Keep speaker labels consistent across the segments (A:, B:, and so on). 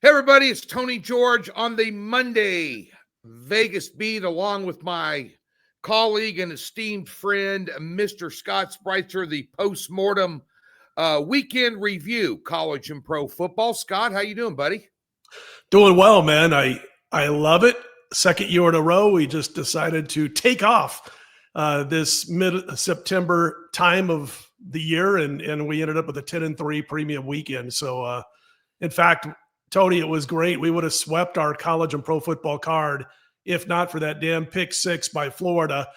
A: Hey, everybody, it's Tony George on the Monday Vegas beat, along with my colleague and esteemed friend, Mr. Scott Spreitzer, the post-mortem weekend review, college and pro football. Scott, how you doing, buddy?
B: Doing well, man. I love it. Second year in a row, we just decided to take off this mid-September time of the year, and we ended up with a 10-3 premium weekend. So, in fact, Tony, it was great. We would have swept our college and pro football card if not for that damn pick six by Florida,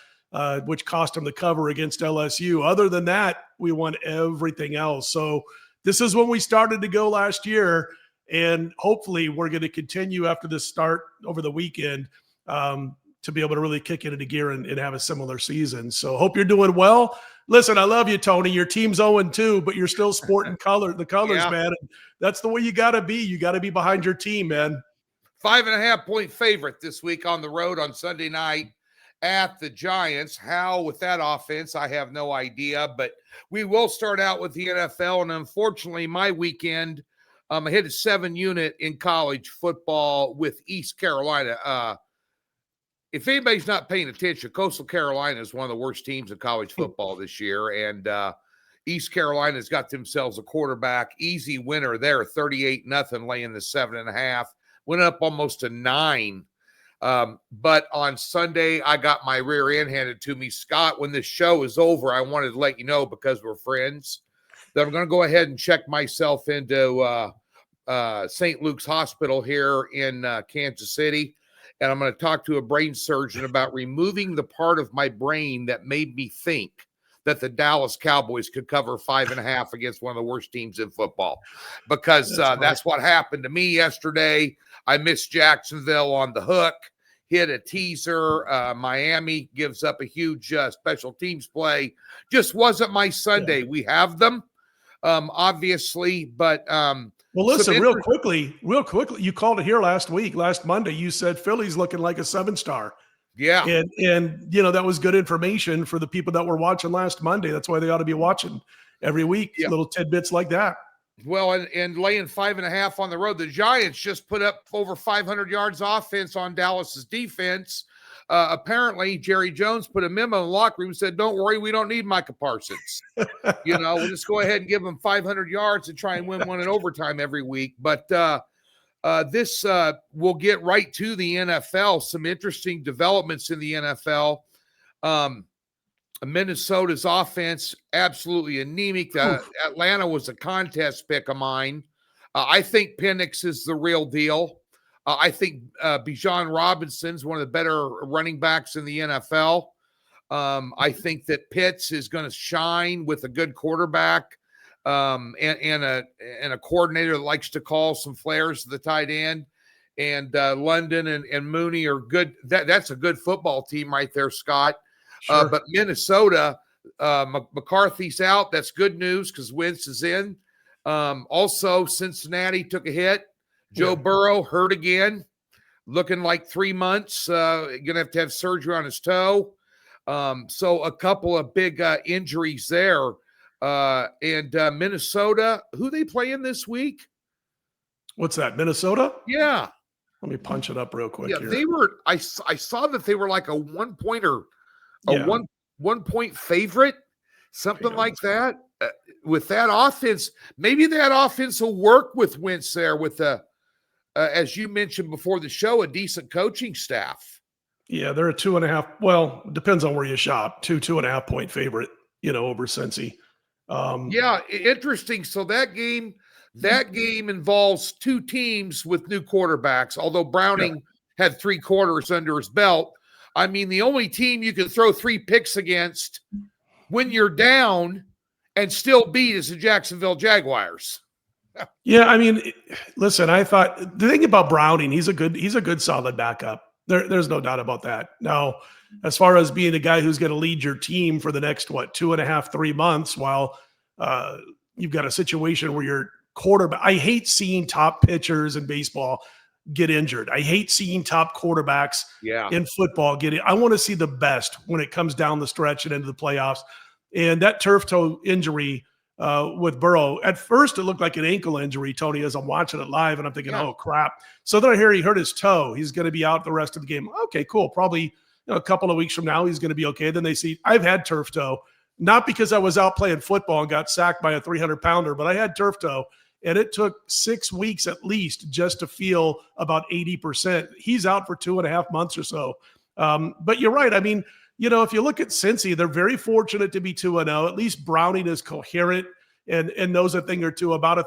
B: which cost them the cover against LSU. Other than that, we won everything else. So this is when we started to go last year, and hopefully we're going to continue after this start over the weekend to be able to really kick it into gear and have a similar season. So hope you're doing well. Listen, I love you, Tony. Your team's 0-2, but you're still sporting the colors, yeah, man. And that's the way you got to be. You got to be behind your team, man.
A: 5.5-point favorite this week on the road on Sunday night at the Giants. How with that offense, I have no idea. But we will start out with the NFL. And unfortunately, my weekend, I hit a 7-unit in college football with East Carolina. If anybody's not paying attention, Coastal Carolina is one of the worst teams in college football this year. And East Carolina's got themselves a quarterback. Easy winner there, 38-0, laying the 7.5. Went up almost to 9. But on Sunday, I got my rear end handed to me. Scott, when this show is over, I wanted to let you know, because we're friends, that I'm going to go ahead and check myself into St. Luke's Hospital here in Kansas City. And I'm going to talk to a brain surgeon about removing the part of my brain that made me think that the Dallas Cowboys could cover 5.5 against one of the worst teams in football, because that's what happened to me yesterday. I missed Jacksonville on the hook, hit a teaser. Miami gives up a huge special teams play. Just wasn't my Sunday. Yeah. We have them, obviously, but
B: well, listen, real quickly, you called it here last Monday. You said Philly's looking like a 7-star.
A: Yeah.
B: And you know, that was good information for the people that were watching last Monday. That's why they ought to be watching every week, little tidbits like that.
A: Well, and laying 5.5 on the road. The Giants just put up over 500 yards offense on Dallas's defense. Apparently, Jerry Jones put a memo in the locker room and said, "Don't worry, we don't need Micah Parsons. We'll just go ahead and give them 500 yards and try and win one in overtime every week." But this will get right to the NFL. Some interesting developments in the NFL. Minnesota's offense, absolutely anemic. Atlanta was a contest pick of mine. I think Penix is the real deal. I think Bijan Robinson's one of the better running backs in the NFL. I think that Pitts is going to shine with a good quarterback and a coordinator that likes to call some flares to the tight end. And London and Mooney are good. That's a good football team right there, Scott. Sure. But Minnesota, McCarthy's out. That's good news because Wentz is in. Also, Cincinnati took a hit. Joe Burrow hurt again, looking like 3 months. Going to have surgery on his toe. So a couple of big injuries there. And Minnesota, who they playing this week?
B: What's that, Minnesota?
A: Yeah.
B: Let me punch it up real quick.
A: Yeah,
B: here.
A: They were. I saw that they were like a 1 point or one point favorite, something like that. With that offense, maybe that offense will work with Wentz there with as you mentioned before the show, a decent coaching staff.
B: Yeah, they're a 2.5. Well, depends on where you shop. 2.5 point favorite, over Cincy.
A: Yeah, interesting. So that game involves two teams with new quarterbacks, although Browning had 3 quarters under his belt. I mean, the only team you can throw 3 picks against when you're down and still beat is the Jacksonville Jaguars.
B: Yeah, I mean, listen, I thought the thing about Browning, he's a good solid backup. There's no doubt about that. Now, as far as being a guy who's going to lead your team for the next 2.5, 3 months, while you've got a situation where your quarterback, I hate seeing top pitchers in baseball get injured. I hate seeing top quarterbacks in football get it. I want to see the best when it comes down the stretch and into the playoffs. And that turf toe injury with Burrow. At first, it looked like an ankle injury, Tony, as I'm watching it live, and I'm thinking,
A: Yeah.
B: oh, crap. So then I hear he hurt his toe. He's going to be out the rest of the game. Okay, cool. Probably a couple of weeks from now, he's going to be okay. Then they see I've had turf toe, not because I was out playing football and got sacked by a 300-pounder, but I had turf toe, and it took 6 weeks at least just to feel about 80%. He's out for 2.5 months or so. But you're right. I mean, if you look at Cincy, they're very fortunate to be 2-0. At least Browning is coherent and knows a thing or two about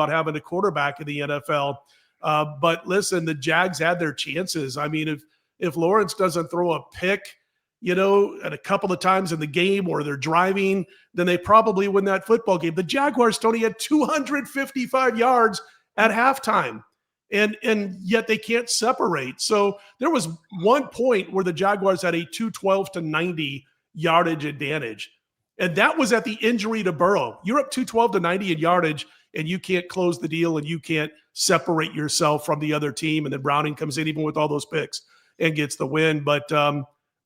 B: having a quarterback in the NFL. But listen, the Jags had their chances. I mean, if Lawrence doesn't throw a pick, at a couple of times in the game, or they're driving, then they probably win that football game. The Jaguars, Tony, had 255 yards at halftime. And yet they can't separate. So there was one point where the Jaguars had a 212-90 yardage advantage. And that was at the injury to Burrow. You're up 212-90 in yardage, and you can't close the deal, and you can't separate yourself from the other team. And then Browning comes in even with all those picks and gets the win. But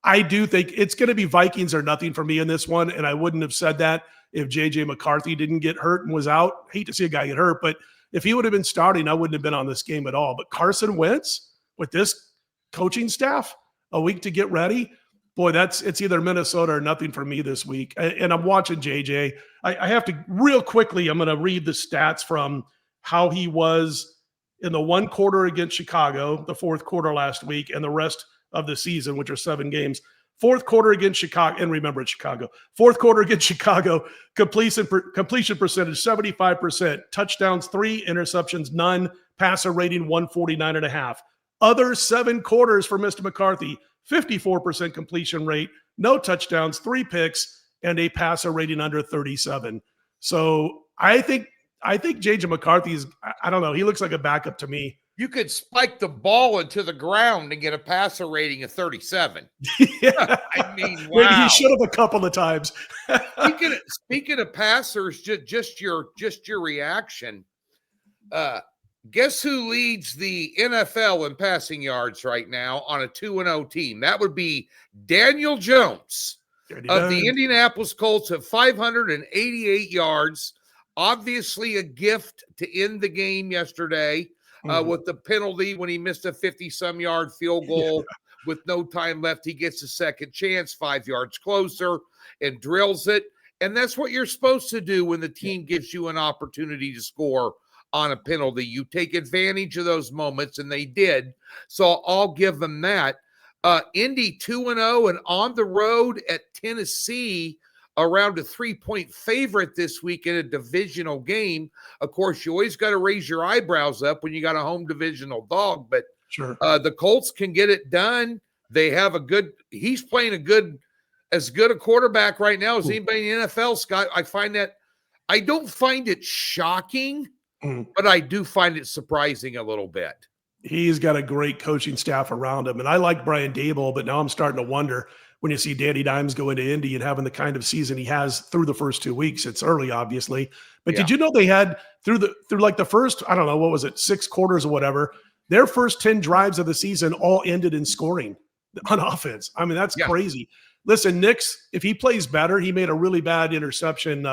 B: I do think it's going to be Vikings or nothing for me in this one. And I wouldn't have said that if J.J. McCarthy didn't get hurt and was out. Hate to see a guy get hurt, but if he would have been starting, I wouldn't have been on this game at all. But Carson Wentz with this coaching staff, a week to get ready, boy, it's either Minnesota or nothing for me this week. And I'm watching JJ. I have to real quickly, I'm going to read the stats from how he was in the one quarter against Chicago, the fourth quarter last week, and the rest of the season, which are 7 games. Fourth quarter against Chicago, and remember it's Chicago. Fourth quarter against Chicago, completion percentage 75%, touchdowns 3, interceptions none, passer rating 149.5. Other 7 quarters for Mr. McCarthy, 54% completion rate, no touchdowns, 3 picks, and a passer rating under 37. So I think J.J. McCarthy is, I don't know, he looks like a backup to me.
A: You could spike the ball into the ground and get a passer rating of 37.
B: Yeah.
A: I mean, wow.
B: Maybe he should have a couple of times.
A: Speaking of passers, just your reaction. Guess who leads the NFL in passing yards right now on a 2-0 team? That would be Daniel Jones of the Indianapolis Colts at 588 yards. Obviously a gift to end the game yesterday. With the penalty when he missed a 50-some-yard field goal with no time left. He gets a second chance, 5 yards closer, and drills it. And that's what you're supposed to do when the team gives you an opportunity to score on a penalty. You take advantage of those moments, and they did. So I'll give them that. Indy 2-0 and on the road at Tennessee, around a 3-point favorite this week in a divisional game. Of course, you always got to raise your eyebrows up when you got a home divisional dog, but
B: sure.
A: The Colts can get it done. They have he's playing as good a quarterback right now as anybody in the NFL, Scott. I don't find it shocking, but I do find it surprising a little bit.
B: He's got a great coaching staff around him. And I like Brian Dable, but now I'm starting to wonder, when you see Danny Dimes go into Indy and having the kind of season he has through the first 2 weeks. It's early, obviously. But Did you know they had through like the first, I don't know, what was it, 6 quarters or whatever, their first 10 drives of the season all ended in scoring on offense. I mean, that's crazy. Listen, Nix, if he plays better, he made a really bad interception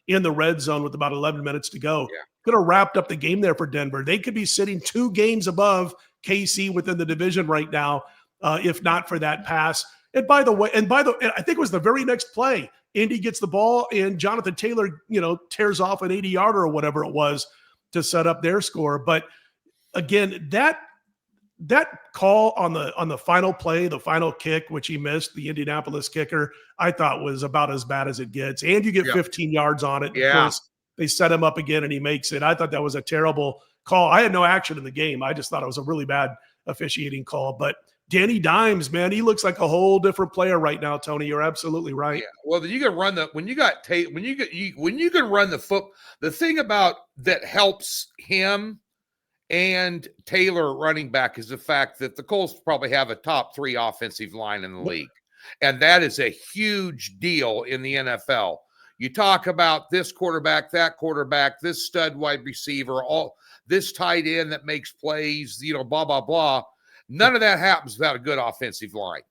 B: in the red zone with about 11 minutes to go.
A: Yeah.
B: Could have wrapped up the game there for Denver. They could be sitting 2 games above KC within the division right now, if not for that pass. And by the way, I think it was the very next play, Indy gets the ball and Jonathan Taylor, tears off an 80-yarder or whatever it was to set up their score. But again, that call on the final play, the final kick, which he missed, the Indianapolis kicker, I thought was about as bad as it gets. And you get 15 yards on it.
A: Yeah.
B: Of course, they set him up again and he makes it. I thought that was a terrible call. I had no action in the game. I just thought it was a really bad officiating call. But Danny Dimes, man, he looks like a whole different player right now, Tony. You're absolutely right.
A: Yeah. Well, you can run when you can run the foot. The thing about that helps him and Taylor running back is the fact that the Colts probably have a top 3 offensive line in the league. And that is a huge deal in the NFL. You talk about this quarterback, that quarterback, this stud wide receiver, all this tight end that makes plays, blah, blah, blah. None of that happens without a good offensive line.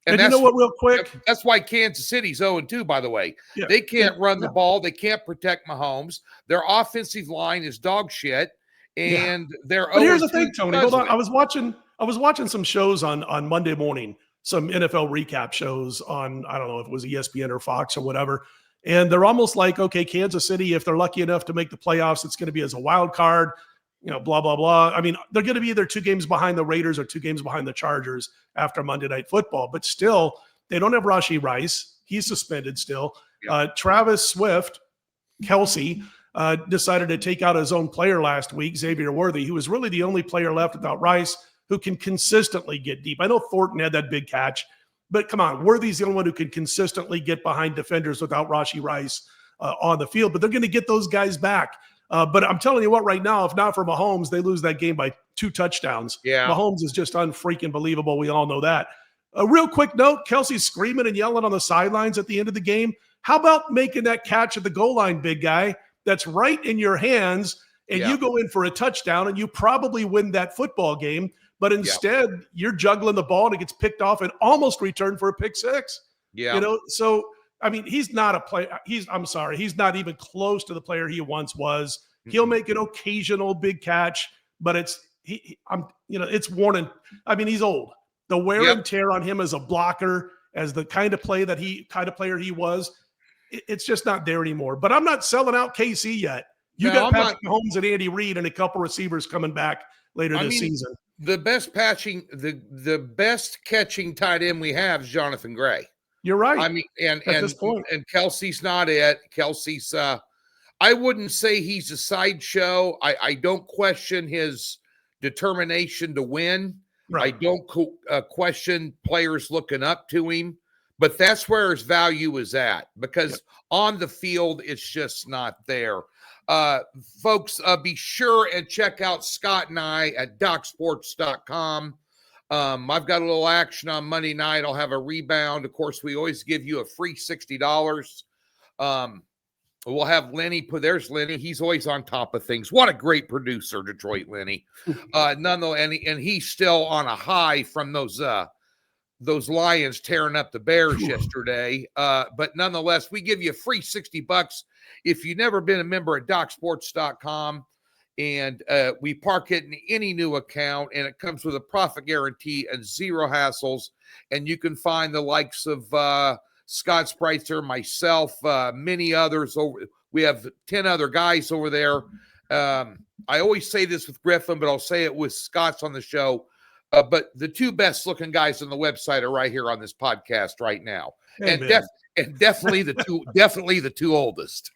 B: And you know what, real quick?
A: That's why Kansas City's 0-2, by the way.
B: Yeah.
A: They can't run the ball. They can't protect Mahomes. Their offensive line is dog shit. And they're
B: But here's the thing, Tony. Hold on. I was watching some shows on Monday morning, some NFL recap shows on, I don't know if it was ESPN or Fox or whatever. And they're almost like, okay, Kansas City, if they're lucky enough to make the playoffs, it's going to be as a wild card, blah, blah, blah. I mean, they're going to be either 2 games behind the Raiders or 2 games behind the Chargers after Monday Night Football. But still, they don't have Rashee Rice. He's suspended still. Travis Swift, Kelsey, decided to take out his own player last week, Xavier Worthy, who was really the only player left without Rice who can consistently get deep. I know Thornton had that big catch, but come on, Worthy's the only one who can consistently get behind defenders without Rashee Rice on the field. But they're going to get those guys back. But I'm telling you what, right now, if not for Mahomes, they lose that game by 2 touchdowns.
A: Yeah.
B: Mahomes is just unfreaking believable. We all know that. A real quick note, Kelsey's screaming and yelling on the sidelines at the end of the game. How about making that catch at the goal line, big guy? That's right in your hands, and you go in for a touchdown, and you probably win that football game. But instead, you're juggling the ball, and it gets picked off and almost returned for a pick six.
A: Yeah.
B: So, I mean, he's not a player. I'm sorry. He's not even close to the player he once was. He'll make an occasional big catch, but it's worn. And I mean, he's old. The wear and tear on him as a blocker, as the kind of player he was, it's just not there anymore. But I'm not selling out KC yet. You got Patrick Mahomes and Andy Reid and a couple receivers coming back later this season.
A: The best the best catching tight end we have is Jonathan Gray.
B: You're right.
A: I mean, and Kelsey's not it. Kelsey's I wouldn't say he's a sideshow. I don't question his determination to win. Right. I don't question players looking up to him, but that's where his value is at, because on the field, it's just not there. Folks, be sure and check out Scott and I at DocSports.com. I've got a little action on Monday night. I'll have a rebound. Of course, we always give you a free $60. We'll have Lenny. There's Lenny. He's always on top of things. What a great producer, Detroit Lenny. Nonetheless, and he's still on a high from those Lions tearing up the Bears yesterday. But nonetheless, we give you a free $60 if you've never been a member at DocSports.com. And we park it in any new account, and it comes with a profit guarantee and 0 hassles. And you can find the likes of Scott Spreitzer, myself, many others. We have 10 other guys over there. I always say this with Griffin, but I'll say it with Scott's on the show. But the 2 best looking guys on the website are right here on this podcast right now. Hey, and definitely the 2 oldest.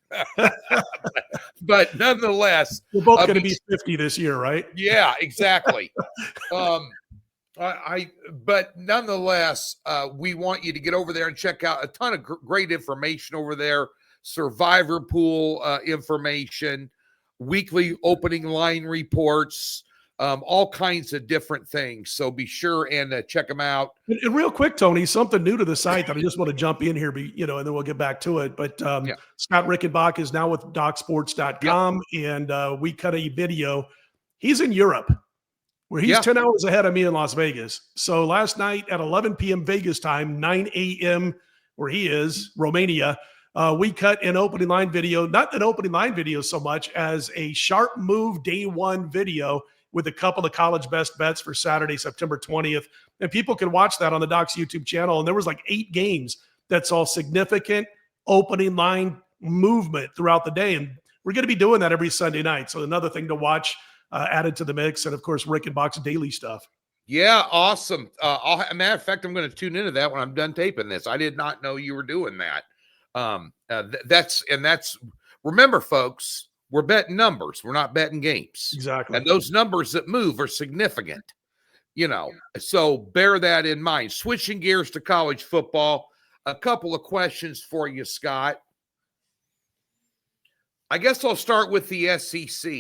A: But nonetheless,
B: we're both going to be 50 this year, right?
A: Yeah, exactly. But nonetheless, we want you to get over there and check out a ton of great information over there. Survivor pool information, weekly opening line reports, all kinds of different things. So be sure and check them out.
B: And real quick, Tony, something new to the site that I just want to jump in here, and then we'll get back to it. But Scott Rickenbach is now with DocSports.com, and we cut a video. He's in Europe, where he's 10 hours ahead of me in Las Vegas. So last night at 11 p.m. Vegas time, 9 a.m. where he is, Romania, we cut an opening line video, not an opening line video so much as a sharp move day 1 video with a couple of college best bets for Saturday, September 20th. And people can watch that on the Doc's YouTube channel. And there was like 8 games that saw significant opening line movement throughout the day. And we're going to be doing that every Sunday night. So another thing to watch added to the mix. And of course, Rickenbach's daily stuff.
A: Yeah, awesome. Matter of fact, I'm going to tune into that when I'm done taping this. I did not know you were doing that. That's remember, folks, we're betting numbers. We're not betting games.
B: Exactly.
A: And those numbers that move are significant, so bear that in mind. Switching gears to college football, a couple of questions for you, Scott. I guess I'll start with the SEC.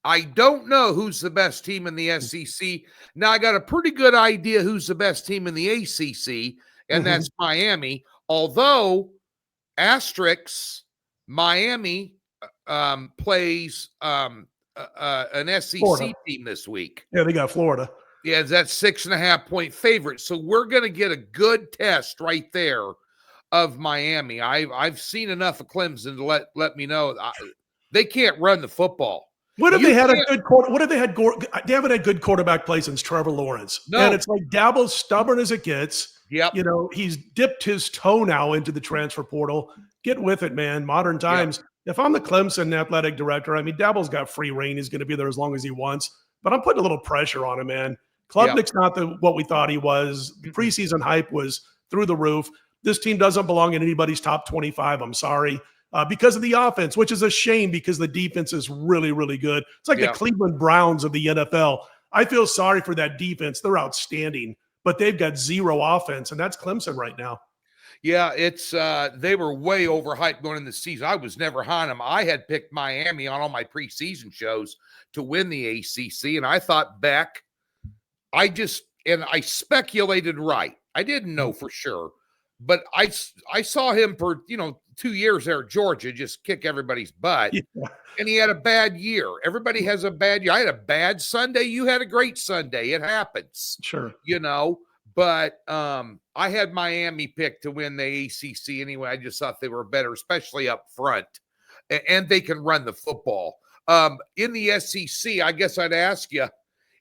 A: I don't know who's the best team in the SEC. Now, I got a pretty good idea who's the best team in the ACC, and that's Miami. Although, Miami plays an SEC
B: Florida
A: team this week.
B: Yeah, they got Florida.
A: Yeah, that's 6.5-point favorite. So we're going to get a good test right there of Miami. I've seen enough of Clemson to let me know they can't run the football.
B: What if
A: You
B: they had a
A: can't-
B: good quarter? What if they had? They haven't had good quarterback play since Trevor Lawrence,
A: No.
B: and it's like Dabo's stubborn as it gets.
A: Yep.
B: You know, he's dipped his toe now into the transfer portal. Get with it, man. Modern times. If I'm the Clemson athletic director, I mean, Dabo's got free reign. He's going to be there as long as he wants. But I'm putting a little pressure on him, man. Klubnik's not what we thought he was. The preseason hype was through the roof. This team doesn't belong in anybody's top 25. I'm sorry. Because of the offense, which is a shame because the defense is really, really good. It's like the Cleveland Browns of the NFL. I feel sorry for that defense. They're outstanding, but they've got zero offense, and that's Clemson right now.
A: Yeah, it's they were way overhyped going into the season. I was never high on them. I had picked Miami on all my preseason shows to win the ACC, and I thought Beck. I speculated right. I didn't know for sure, but I saw him for 2 years there at Georgia just kick everybody's butt, and he had a bad year. Everybody has a bad year. I had a bad Sunday. You had a great Sunday. It happens,
B: sure.
A: But I had Miami picked to win the ACC anyway. I just thought they were better, especially up front, and they can run the football. In the SEC, I guess I'd ask you,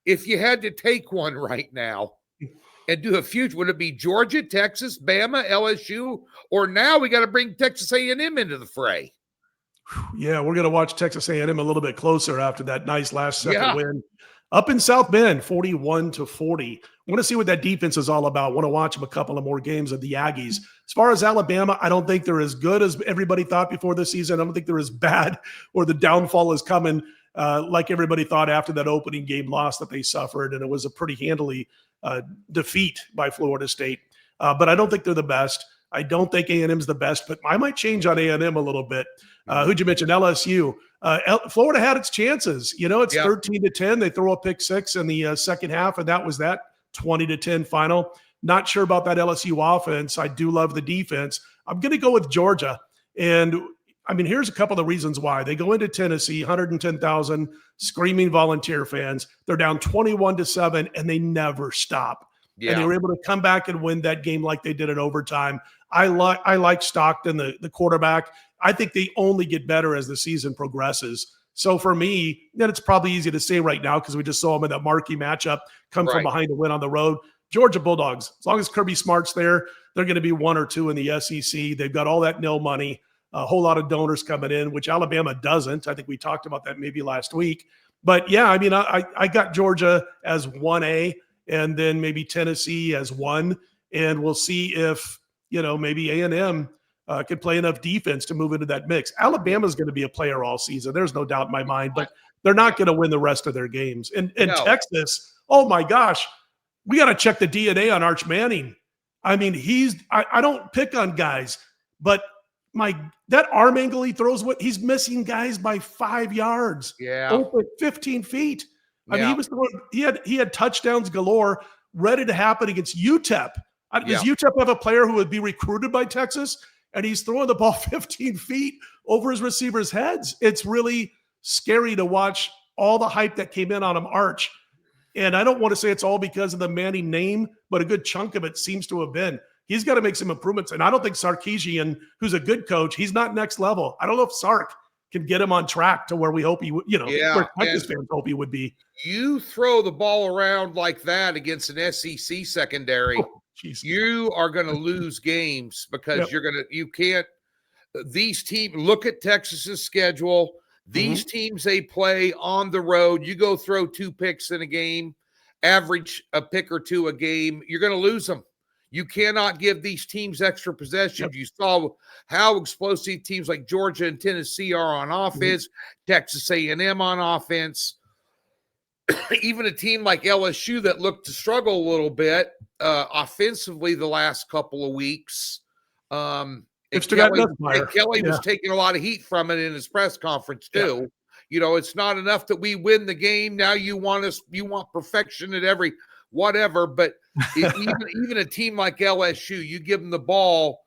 A: if you had to take one right now and do a future, would it be Georgia, Texas, Bama, LSU, or now we got to bring Texas A&M into the fray?
B: Yeah, we're going to watch Texas A&M a little bit closer after that nice last second win up in South Bend, 41-40. I want to see what that defense is all about. I want to watch them a couple of more games of the Aggies. As far as Alabama, I don't think they're as good as everybody thought before this season. I don't think they're as bad or the downfall is coming like everybody thought after that opening game loss that they suffered. And it was a pretty handily defeat by Florida State. But I don't think they're the best. I don't think A&M's the best, but I might change on A&M a little bit. Who'd you mention? LSU. Florida had its chances. It's 13-10. They throw a pick six in the second half, and that was that 20-10 final. Not sure about that LSU offense. I do love the defense. I'm going to go with Georgia. And, I mean, here's a couple of reasons why. They go into Tennessee, 110,000 screaming volunteer fans. They're down 21-7, and they never stop. Yeah. And they were able to come back and win that game like they did in overtime. I like Stockton, the quarterback. I think they only get better as the season progresses. So for me, then it's probably easy to say right now because we just saw them in that marquee matchup come from behind to win on the road. Georgia Bulldogs, as long as Kirby Smart's there, they're going to be 1 or 2 in the SEC. They've got all that nil money, a whole lot of donors coming in, which Alabama doesn't. I think we talked about that maybe last week. But, yeah, I mean, I got Georgia as 1A and then maybe Tennessee as 1. And we'll see if, maybe A&M can play enough defense to move into that mix. Alabama's going to be a player all season. There's no doubt in my mind, but they're not going to win the rest of their games. And Texas, oh my gosh, we got to check the DNA on Arch Manning. I mean, I don't pick on guys, but that arm angle he throws, he's missing guys by 5 yards.
A: Yeah.
B: Open 15 feet. I mean, he had touchdowns galore ready to happen against UTEP. Does UTEP have a player who would be recruited by Texas? And he's throwing the ball 15 feet over his receivers' heads. It's really scary to watch all the hype that came in on him, Arch. And I don't want to say it's all because of the Manning name, but a good chunk of it seems to have been. He's got to make some improvements. And I don't think Sarkisian, who's a good coach, he's not next level. I don't know if Sark can get him on track to where we hope he would, where Texas fans hope he would be.
A: You throw the ball around like that against an SEC secondary. You are going to lose games because you can't. These teams, look at Texas's schedule. These teams, they play on the road. You go throw 2 picks in a game, average a pick or 2 a game. You're going to lose them. You cannot give these teams extra possessions. You saw how explosive teams like Georgia and Tennessee are on offense, Texas A&M on offense. Even a team like LSU that looked to struggle a little bit offensively the last couple of weeks. Kelly was taking a lot of heat from it in his press conference too. It's not enough that we win the game. Now you want perfection at every whatever. But even a team like LSU, you give them the ball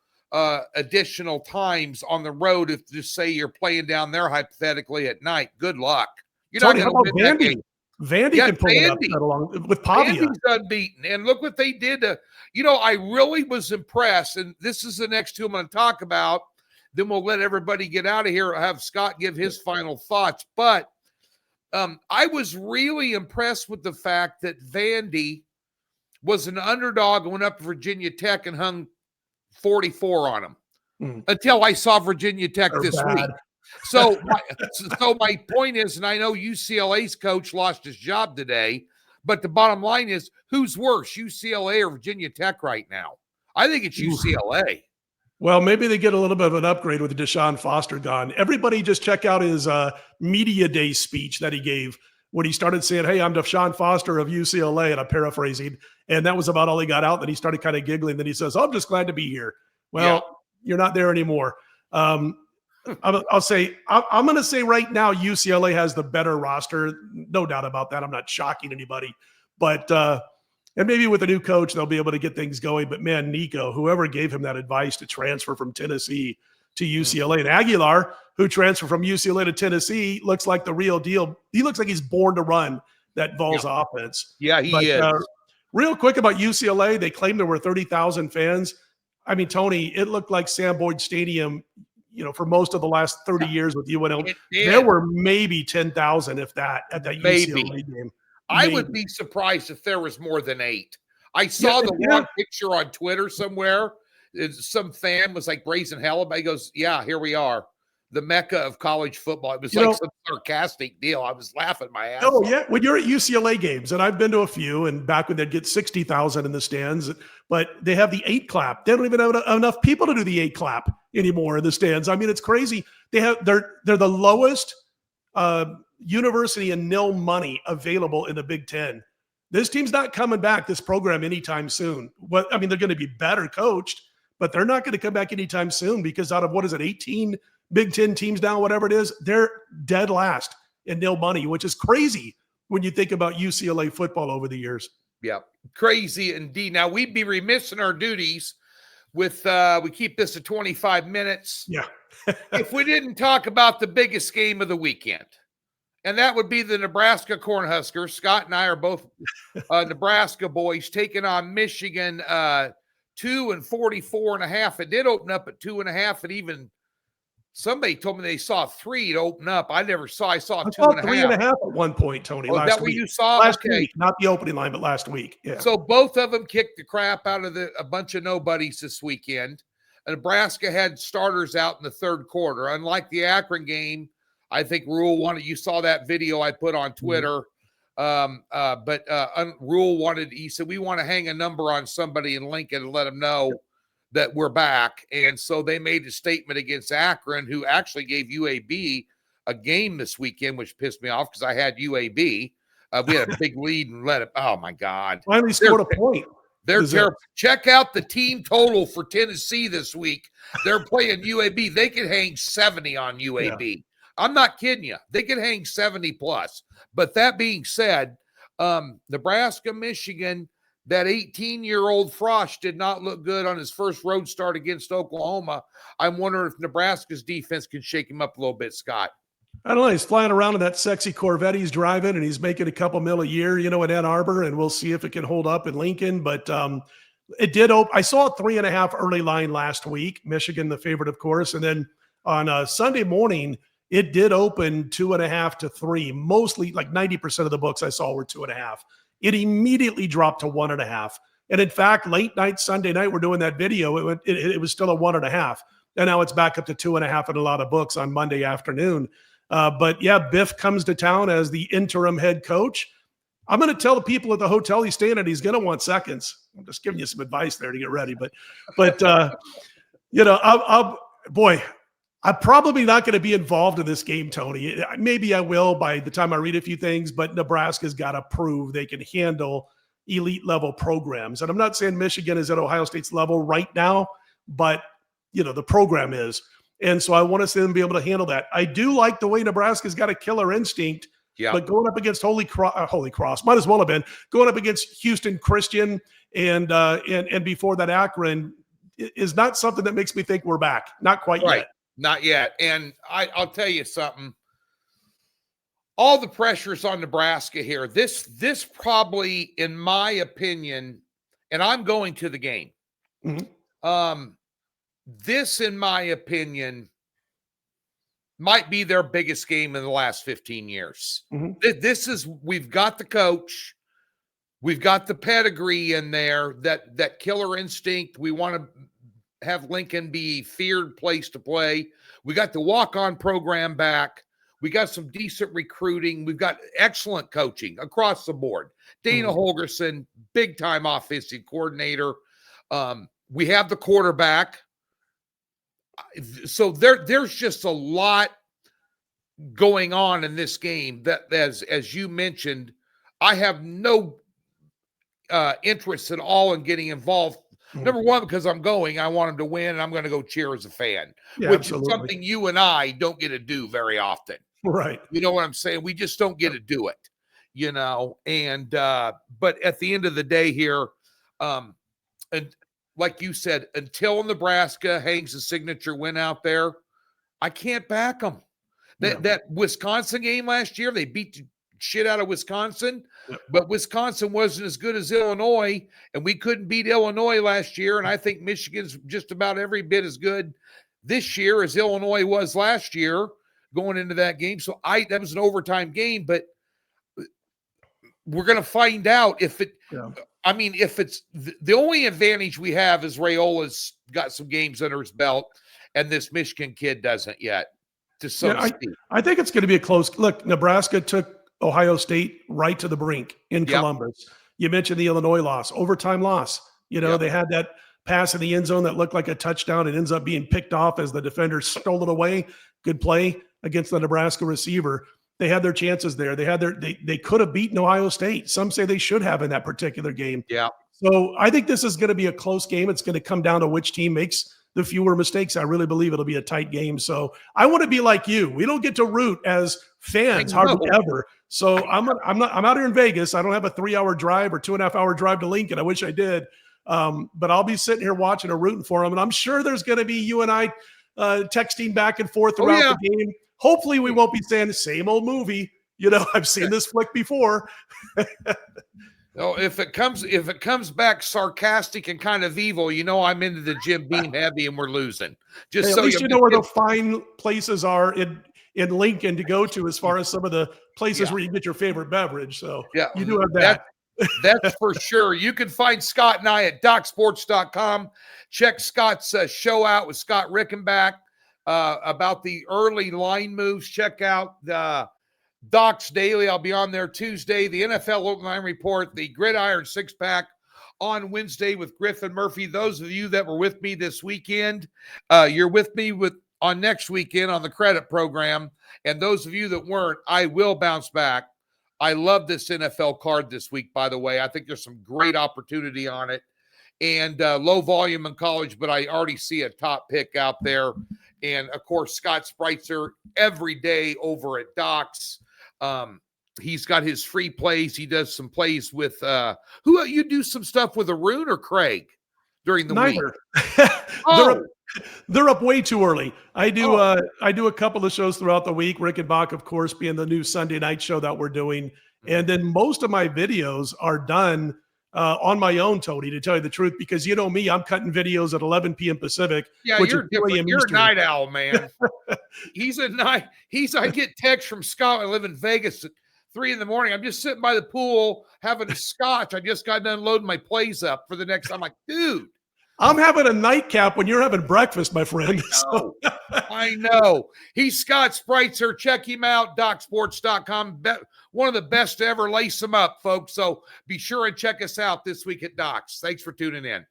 A: additional times on the road. If just say you're playing down there hypothetically at night, good luck. You're not going to win that game.
B: Vandy
A: Yeah,
B: can pull it up
A: Vandy.
B: right along with Pavia.
A: Vandy's unbeaten. And look what they did. I really was impressed. And this is the next two I'm going to talk about. Then we'll let everybody get out of here. I'll have Scott give his final thoughts. But I was really impressed with the fact that Vandy was an underdog and went up to Virginia Tech and hung 44 on them until I saw Virginia Tech this week. So my point is, and I know UCLA's coach lost his job today, but the bottom line is, who's worse, UCLA or Virginia Tech right now? I think it's UCLA.
B: Well, maybe they get a little bit of an upgrade with Deshaun Foster gone. Everybody just check out his media day speech that he gave when he started saying, "Hey, I'm Deshaun Foster of UCLA," and I'm paraphrasing, and that was about all he got out. Then he started kind of giggling. Then he says, "I'm just glad to be here." Well, You're not there anymore. I'll say, I'm going to say right now, UCLA has the better roster. No doubt about that. I'm not shocking anybody, but, and maybe with a new coach, they'll be able to get things going. But man, Nico, whoever gave him that advice to transfer from Tennessee to UCLA, and Aguilar, who transferred from UCLA to Tennessee, looks like the real deal. He looks like he's born to run that Vols offense.
A: Yeah, he is.
B: Real quick about UCLA, they claimed there were 30,000 fans. I mean, Tony, it looked like Sam Boyd Stadium, for most of the last 30 years with UNL. There were maybe 10,000, if that, at that UCLA game.
A: I would be surprised if there was more than 8. I saw the one picture on Twitter somewhere. Some fan was like raising hell about it. He goes, "Yeah, here we are. The Mecca of college football." It was some sarcastic deal. I was laughing my ass off.
B: Yeah. When you're at UCLA games, and I've been to a few, and back when they'd get 60,000 in the stands, but they have the 8 clap. They don't even have enough people to do the 8 clap anymore in the stands. I mean, it's crazy. They're the lowest university and nil money available in the Big Ten. This team's not coming back, this program, anytime soon. They're going to be better coached, but they're not going to come back anytime soon because out of 18 Big Ten teams now, whatever it is, they're dead last in nil money, which is crazy when you think about UCLA football over the years.
A: Yeah, crazy indeed. Now, we'd be remiss in our duties with we keep this at 25 minutes.
B: Yeah.
A: if we didn't talk about the biggest game of the weekend, and that would be the Nebraska Cornhuskers. Scott and I are both Nebraska boys taking on Michigan 2 and 44.5. It did open up at 2.5, and even somebody told me they saw 3 to open up. I saw 2.5.
B: 3.5 at one point, Tony.
A: Last that week. What you saw?
B: Last week, not the opening line, but last week. Yeah.
A: So both of them kicked the crap out of a bunch of nobodies this weekend. Nebraska had starters out in the third quarter. Unlike the Akron game, I think Rule wanted. You saw that video I put on Twitter. But Rule wanted. He said we want to hang a number on somebody in Lincoln and let them know that we're back. And so they made a statement against Akron, who actually gave UAB a game this weekend, which pissed me off because I had UAB. We had a big lead and let it. Oh my God!
B: Finally scored a point.
A: They're terrible. Check out the team total for Tennessee this week. They're playing UAB. They could hang 70 on UAB. Yeah. I'm not kidding you. They could hang 70 plus. But that being said, Nebraska, Michigan, that 18-year-old Frosch did not look good on his first road start against Oklahoma. I'm wondering if Nebraska's defense can shake him up a little bit, Scott.
B: I don't know. He's flying around in that sexy Corvette he's driving, and he's making a couple mil a year, in Ann Arbor, and we'll see if it can hold up in Lincoln. But it did open. I saw a 3.5 early line last week. Michigan, the favorite, of course. And then on Sunday morning, it did open 2.5 to 3. Mostly, like 90% of the books I saw were 2.5. It immediately dropped to 1.5. And in fact, late night Sunday night, we're doing that video. It was still a 1.5, and now it's back up to 2.5 in a lot of books on Monday afternoon. But yeah, Biff comes to town as the interim head coach. I'm going to tell the people at the hotel he's staying at, he's going to want seconds. I'm just giving you some advice there to get ready. But I'm probably not going to be involved in this game, Tony. Maybe I will by the time I read a few things, but Nebraska's got to prove they can handle elite level programs. And I'm not saying Michigan is at Ohio State's level right now, but the program is. And so I want to see them be able to handle that. I do like the way Nebraska's got a killer instinct, but going up against Holy Cross, might as well have been going up against Houston Christian and before that Akron is not something that makes me think we're back. Not quite yet.
A: Not yet. And I'll tell you something. all the pressure's on Nebraska here. This probably, in my opinion, and I'm going to the game. This, in my opinion, might be their biggest game in the last 15 years. We've got the coach. We've got the pedigree in there, that killer instinct. We want to have Lincoln be a feared place to play. We got the walk-on program back. We got some decent recruiting. We've got excellent coaching across the board. Dana Holgerson, big-time offensive coordinator. We have the quarterback. So there's just a lot going on in this game that, as you mentioned, I have no interest at all in getting involved. Number one, because I'm going, I want them to win, and I'm going to go cheer as a fan, which is something you and I don't get to do very often.
B: Right.
A: You know what I'm saying? We just don't get to do it, and but at the end of the day here, and like you said, until Nebraska hangs a signature win out there, I can't back them. That Wisconsin game last year, they beat the shit out of Wisconsin, but Wisconsin wasn't as good as Illinois, and we couldn't beat Illinois last year, and I think Michigan's just about every bit as good this year as Illinois was last year going into that game. So that was an overtime game, but we're going to find out if it if it's the only advantage we have is Rayola's got some games under his belt, and this Michigan kid doesn't yet.
B: I think it's going to be a close look. Nebraska took Ohio State right to the brink in Columbus. You mentioned the Illinois loss, overtime loss. They had that pass in the end zone that looked like a touchdown. It ends up being picked off as the defender stole it away. Good play against the Nebraska receiver. They had their chances there. They could have beaten Ohio State. Some say they should have in that particular game.
A: Yeah.
B: So I think this is going to be a close game. It's going to come down to which team makes the fewer mistakes. I really believe it'll be a tight game. So I want to be like you. We don't get to root as fans hardly ever. So I'm out here in Vegas. I don't have a 3-hour drive or 2.5-hour drive to Lincoln. I wish I did. But I'll be sitting here watching or rooting for them. And I'm sure there's going to be you and I texting back and forth throughout the game. Hopefully we won't be saying the same old movie. I've seen this flick before.
A: If it comes back sarcastic and kind of evil, I'm into the Jim Beam heavy and we're losing. Just
B: at least you know where the fine places are in Lincoln to go to as far as some of the places where you get your favorite beverage. So you do have that.
A: That's for sure. You can find Scott and I at DocSports.com. Check Scott's show out with Scott Rickenbach about the early line moves. Check out the Docs Daily. I'll be on there Tuesday. The NFL Open Line Report, the Gridiron Six-Pack on Wednesday with Griffin Murphy. Those of you that were with me this weekend, you're with me on next weekend on the credit program. And those of you that weren't, I will bounce back. I love this NFL card this week, by the way. I think there's some great opportunity on it. And low volume in college, but I already see a top pick out there. And, of course, Scott Spreitzer every day over at Docs. He's got his free plays. He does some plays with who you do some stuff with Arun or Craig during the week.
B: They're up way too early. I do a couple of shows throughout the week. Rickenbach, of course, being the new Sunday night show that we're doing. And then most of my videos are done on my own, Tony, to tell you the truth, because me, I'm cutting videos at 11 p.m. Pacific.
A: Yeah, you're different. You're a night owl, man. I get texts from Scott. I live in Vegas at 3 a.m. I'm just sitting by the pool having a scotch. I just got done loading my plays up for the next. I'm like, dude.
B: I'm having a nightcap when you're having breakfast, my friend.
A: I know. He's Scott Spreitzer. Check him out, DocSports.com. One of the best to ever. Lace him up, folks. So be sure and check us out this week at Docs. Thanks for tuning in.